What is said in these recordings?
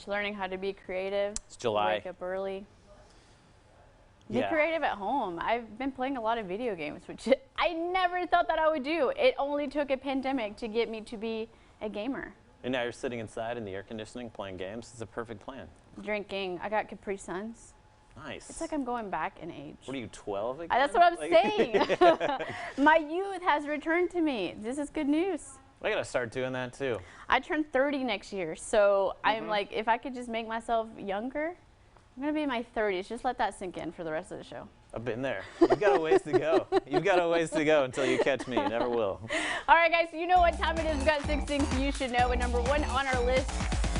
much. Learning how to be creative. It's July. Wake up early. Be creative at home. I've been playing a lot of video games, which I never thought that I would do. It only took a pandemic to get me to be a gamer. And now you're sitting inside in the air conditioning playing games. It's a perfect plan. Drinking. I got Capri Suns. Nice. It's like I'm going back in age. What are you, 12 again? That's what I'm saying. My youth has returned to me. This is good news. I gotta start doing that too. I turn 30 next year, so I'm like, if I could just make myself younger, I'm gonna be in my 30s. Just let that sink in for the rest of the show. I've been there. You've got a ways to go. You've got a ways to go until you catch me. You never will. All right, guys, you know what time it is. We've got 6 things you should know. And number 1 on our list,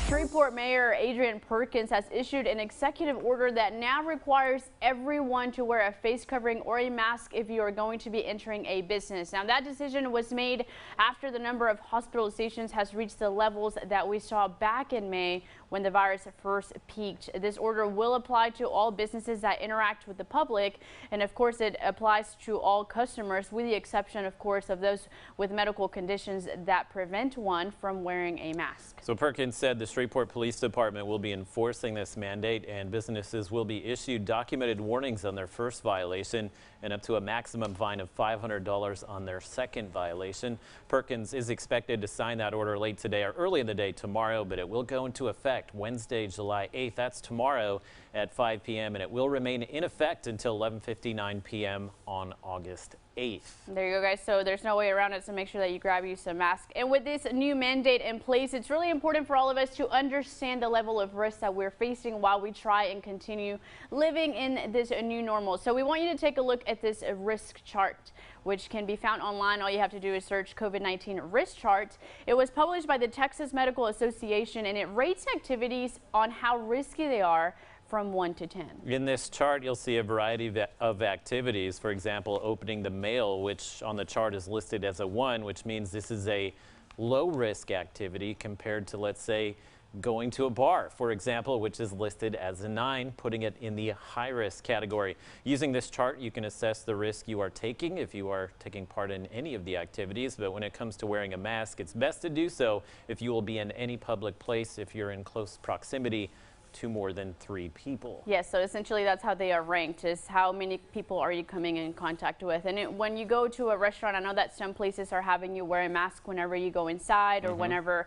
Shreveport Mayor Adrian Perkins has issued an executive order that now requires everyone to wear a face covering or a mask if you are going to be entering a business. Now, that decision was made after the number of hospitalizations has reached the levels that we saw back in May when the virus first peaked. This order will apply to all businesses that interact with the public, and of course it applies to all customers, with the exception, of course, of those with medical conditions that prevent one from wearing a mask. So Perkins said the Shreveport Police Department will be enforcing this mandate, and businesses will be issued documented warnings on their first violation and up to a maximum fine of $500 on their second violation. Perkins is expected to sign that order late today or early in the day tomorrow, but it will go into effect Wednesday, July 8th. That's tomorrow at 5 p.m. and it will remain in effect until 11:59 p.m. on August 8th. There you go, guys. So there's no way around it, so make sure that you grab you some mask. And with this new mandate in place, it's really important for all of us to understand the level of risk that we're facing while we try and continue living in this new normal. So we want you to take a look at this risk chart, which can be found online. All you have to do is search COVID-19 risk chart. It was published by the Texas Medical Association, and it rates activities on how risky they are from 1 to 10. In this chart, you'll see a variety of activities. For example, opening the mail, which on the chart is listed as a 1, which means this is a low-risk activity compared to, let's say, going to a bar, for example, which is listed as a 9, putting it in the high-risk category. Using this chart, you can assess the risk you are taking if you are taking part in any of the activities. But when it comes to wearing a mask, it's best to do so if you will be in any public place, if you're in close proximity to more than 3 people. Yes, so essentially that's how they are ranked, is how many people are you coming in contact with. And when you go to a restaurant, I know that some places are having you wear a mask whenever you go inside or whenever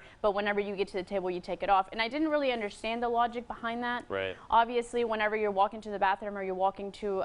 you get to the table, you take it off. And I didn't really understand the logic behind that. Right. Obviously, whenever you're walking to the bathroom or you're walking to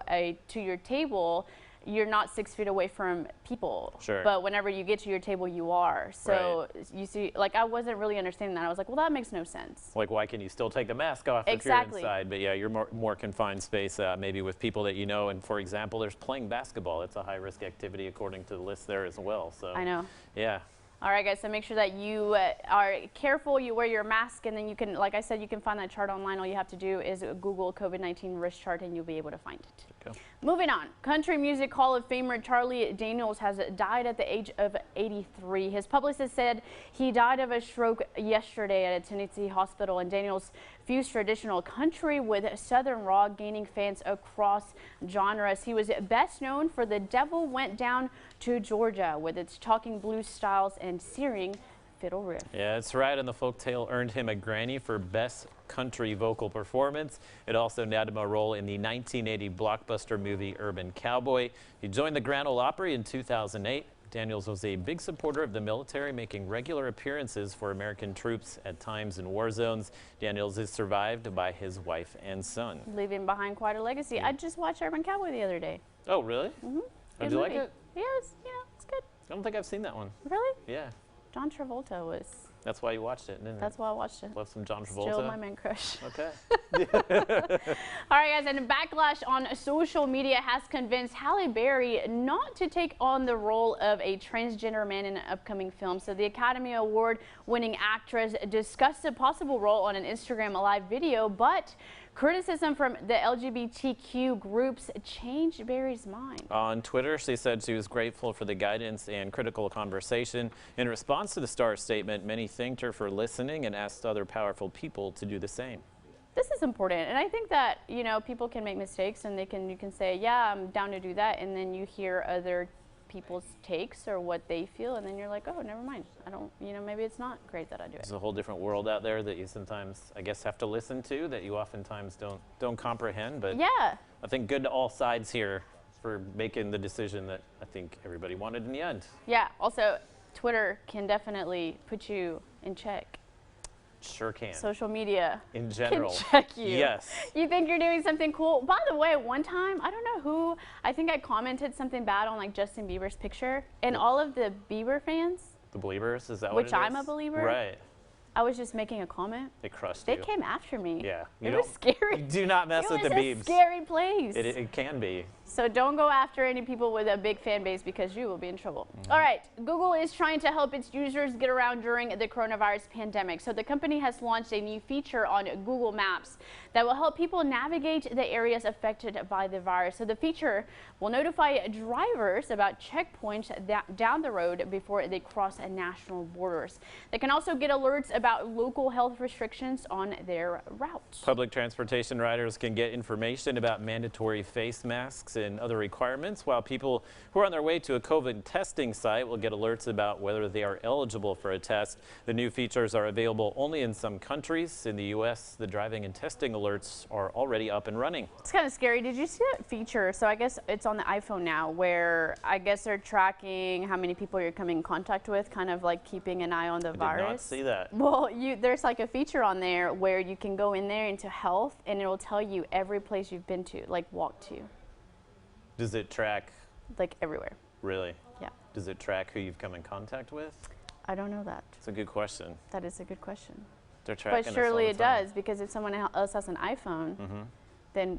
your table, you're not 6 feet away from people. Sure. But whenever you get to your table, you are. So you see, like, I wasn't really understanding that. I was like, well, that makes no sense. Like, why can you still take the mask off if you're inside? But yeah, you're more confined space, maybe with people that you know. And for example, there's playing basketball. It's a high-risk activity according to the list there as well. So I know. Yeah. All right, guys, so make sure that you are careful, you wear your mask, and then you can, like I said, you can find that chart online. All you have to do is Google COVID-19 risk chart, and you'll be able to find it. Okay. Moving on, Country Music Hall of Famer Charlie Daniels has died at the age of 83. His publicist said he died of a stroke yesterday at a Tennessee hospital, and Daniels fused traditional country with southern rock, gaining fans across genres. He was best known for The Devil Went Down to Georgia, with its talking blues styles and searing fiddle riff. Yeah, that's right, and the folktale earned him a Grammy for Best Country Vocal Performance. It also netted him a role in the 1980 blockbuster movie Urban Cowboy. He joined the Grand Ole Opry in 2008. Daniels was a big supporter of the military, making regular appearances for American troops at times in war zones. Daniels is survived by his wife and son. Leaving behind quite a legacy. I just watched Urban Cowboy the other day. Oh, really? Mm-hmm. Did you like it? Yeah, it's good. I don't think I've seen that one. Really? Yeah. John Travolta was... That's why you watched it, didn't it? That's why I watched it. Love some John Travolta. Still my man crush. Okay. All right, guys, and a backlash on social media has convinced Halle Berry not to take on the role of a transgender man in an upcoming film. So the Academy Award-winning actress discussed a possible role on an Instagram Live video, but criticism from the LGBTQ groups changed Berry's mind. On Twitter, she said she was grateful for the guidance and critical conversation. In response to the star's statement, many thanked her for listening and asked other powerful people to do the same. This is important, and I think that, you know, people can make mistakes, and you can say, yeah, I'm down to do that, and then you hear other people's takes or what they feel, and then you're like, oh, never mind. I don't, maybe it's not great that I do it. There's a whole different world out there that you sometimes, I guess, have to listen to, that you oftentimes don't comprehend. But yeah, I think good to all sides here for making the decision that I think everybody wanted in the end. Yeah. Also, Twitter can definitely put you in check. Sure can. Social media in general can check you. Yes. You think you're doing something cool. By the way, one time, I don't know who, I think I commented something bad on like Justin Bieber's picture, and all of the Bieber fans, the Beliebers, is that what it is? Which I'm a believer. Right. I was just making a comment. They crushed you. They came after me. Yeah. It was scary. Do not mess with the Biebs. It was a scary place. It can be. So don't go after any people with a big fan base because you will be in trouble. All right. Google is trying to help its users get around during the coronavirus pandemic. So the company has launched a new feature on Google Maps that will help people navigate the areas affected by the virus. So the feature will notify drivers about checkpoints down the road before they cross national borders. They can also get alerts about local health restrictions on their routes. Public transportation riders can get information about mandatory face masks and other requirements, while people who are on their way to a COVID testing site will get alerts about whether they are eligible for a test. The new features are available only in some countries. In the U.S., the driving and testing alerts are already up and running. It's kind of scary. Did you see that feature? So I guess it's on the iPhone now, where I guess they're tracking how many people you're coming in contact with, kind of like keeping an eye on the virus. I did not see that. Well, there's like a feature on there where you can go in there into health, and it will tell you every place you've been to, like walked to. Does it track? Like everywhere. Really? Yeah. Does it track who you've come in contact with? I don't know that. It's a good question. That is a good question. They're tracking But surely us all it the time. does, because if someone else has an iPhone, then,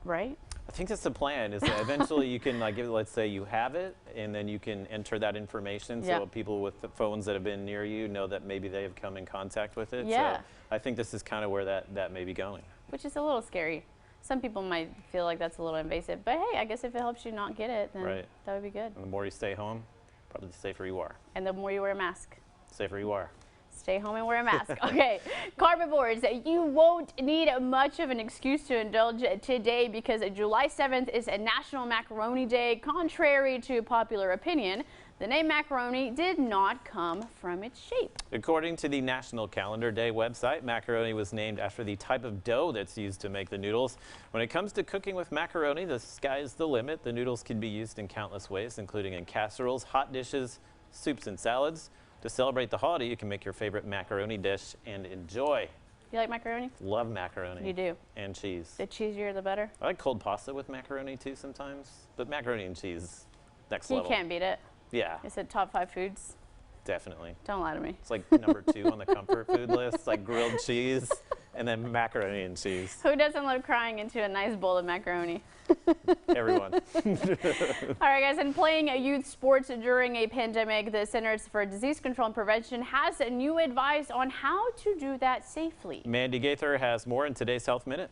right? I think that's the plan, is that eventually you can, like, let's say you have it, and then you can enter that information so people with the phones that have been near you know that maybe they have come in contact with it. Yeah. So I think this is kind of where that may be going. Which is a little scary. Some people might feel like that's a little invasive, but hey, I guess if it helps you not get it, then that would be good. And the more you stay home, probably the safer you are. And the more you wear a mask. Safer you are. Stay home and wear a mask. Okay, carnivores, you won't need much of an excuse to indulge today because July 7th is a National Macaroni Day. Contrary to popular opinion, the name macaroni did not come from its shape. According to the National Calendar Day website, macaroni was named after the type of dough that's used to make the noodles. When it comes to cooking with macaroni, the sky's the limit. The noodles can be used in countless ways, including in casseroles, hot dishes, soups, and salads. To celebrate the holiday, you can make your favorite macaroni dish and enjoy. You like macaroni? Love macaroni. You do? And cheese. The cheesier, the better? I like cold pasta with macaroni too sometimes, but macaroni and cheese, next level. You can't beat it. Yeah. Is it top 5 foods? Definitely. Don't lie to me. It's like #2 on the comfort food list, like grilled cheese and then macaroni and cheese. Who doesn't love crying into a nice bowl of macaroni? Everyone. All right, guys, and playing youth sports during a pandemic, the Centers for Disease Control and Prevention has a new advice on how to do that safely. Mandy Gaither has more in today's Health Minute.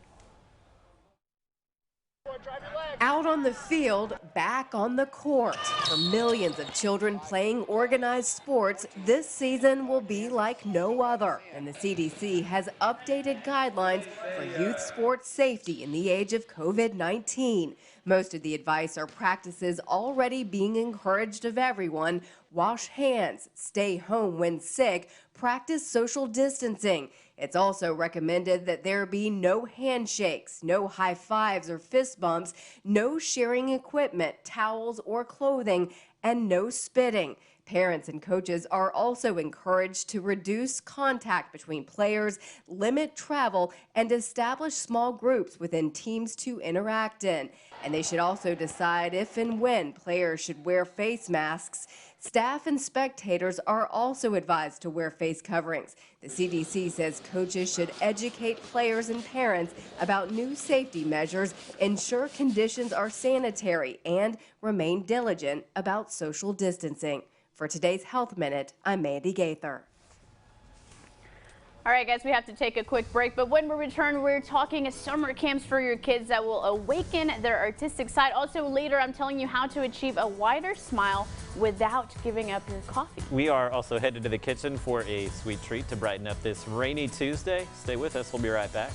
Out on the field, back on the court. For millions of children playing organized sports, this season will be like no other. And the CDC has updated guidelines for youth sports safety in the age of COVID-19. Most of the advice are practices already being encouraged of everyone. Wash hands, stay home when sick, practice social distancing. It's also recommended that there be no handshakes, no high fives or fist bumps, no sharing equipment, towels, or clothing, and no spitting. Parents and coaches are also encouraged to reduce contact between players, limit travel, and establish small groups within teams to interact in. And they should also decide if and when players should wear face masks. Staff and spectators are also advised to wear face coverings. The CDC says coaches should educate players and parents about new safety measures, ensure conditions are sanitary, and remain diligent about social distancing. For today's Health Minute, I'm Mandy Gaither. All right, guys, we have to take a quick break, but when we return, we're talking summer camps for your kids that will awaken their artistic side. Also, later, I'm telling you how to achieve a wider smile without giving up your coffee. We are also headed to the kitchen for a sweet treat to brighten up this rainy Tuesday. Stay with us. We'll be right back.